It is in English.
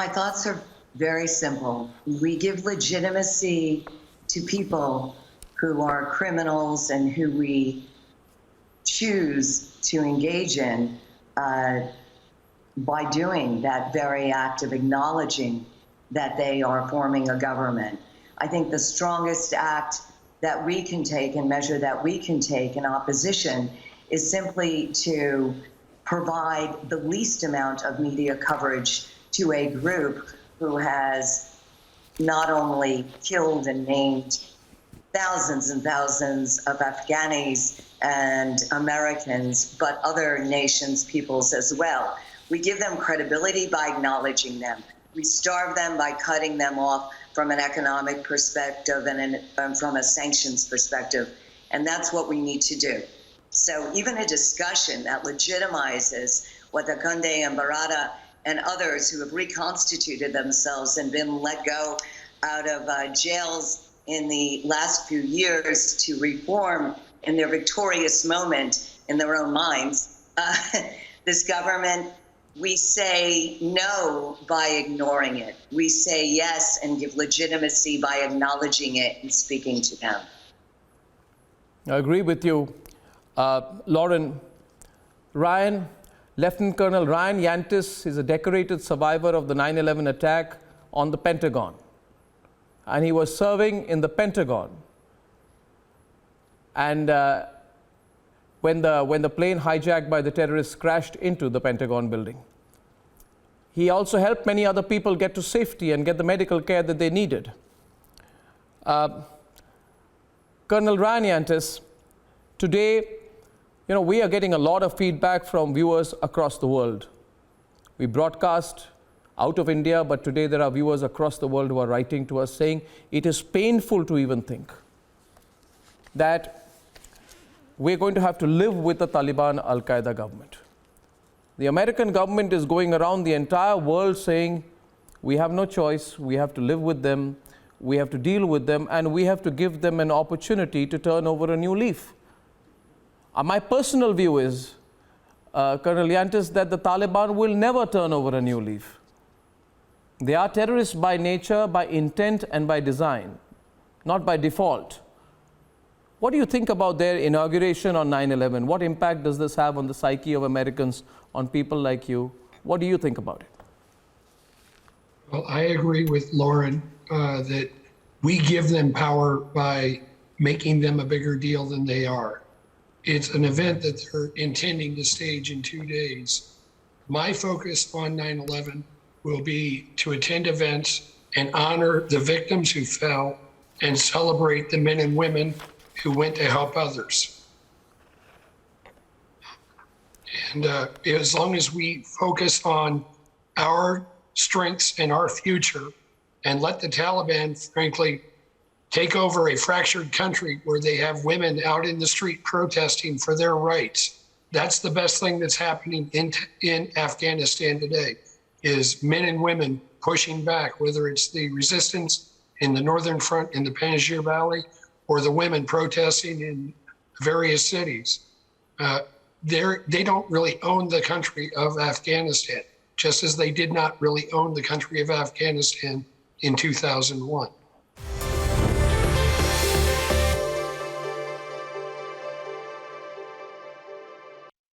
My thoughts are very simple. We give legitimacy to people who are criminals and who we choose to engage in by doing that very act of acknowledging that they are forming a government. I think the strongest act that we can take and measure that we can take in opposition is simply to provide the least amount of media coverage to a group who has not only killed and maimed thousands and thousands of Afghanis and Americans, but other nations, peoples as well. We give them credibility by acknowledging them. We starve them by cutting them off from an economic perspective and from a sanctions perspective. And that's what we need to do. So even a discussion that legitimizes what the Conde and Barada and others who have reconstituted themselves and been let go out of jails in the last few years to reform in their victorious moment in their own minds, this government, we say no by ignoring it. We say yes and give legitimacy by acknowledging it and speaking to them. I agree with you. Lauren, Ryan, Lieutenant Colonel Ryan Yantis is a decorated survivor of the 9/11 attack on the Pentagon. And he was serving in the Pentagon. And when the plane hijacked by the terrorists crashed into the Pentagon building, he also helped many other people get to safety and get the medical care that they needed. Colonel Ryan Yantis, today, we are getting a lot of feedback from viewers across the world. We broadcast out of India, but today there are viewers across the world who are writing to us saying it is painful to even think that we're going to have to live with the Taliban Al-Qaeda government. The American government is going around the entire world saying we have no choice, we have to live with them, we have to deal with them, and we have to give them an opportunity to turn over a new leaf. My personal view is, Colonel Yantis, that the Taliban will never turn over a new leaf. They are terrorists by nature, by intent, and by design, not by default. What do you think about their inauguration on 9/11? What impact does this have on the psyche of Americans, on people like you? What do you think about it? Well, I agree with Lauren that we give them power by making them a bigger deal than they are. It's an event that they're intending to stage in 2 days. My focus on 9/11 will be to attend events and honor the victims who fell and celebrate the men and women who went to help others. And as long as we focus on our strengths and our future and let the Taliban, frankly, take over a fractured country where they have women out in the street protesting for their rights, that's the best thing that's happening in Afghanistan today, is men and women pushing back, whether it's the resistance in the Northern Front in the Panjshir Valley or the women protesting in various cities. They don't really own the country of Afghanistan, just as they did not really own the country of Afghanistan in 2001.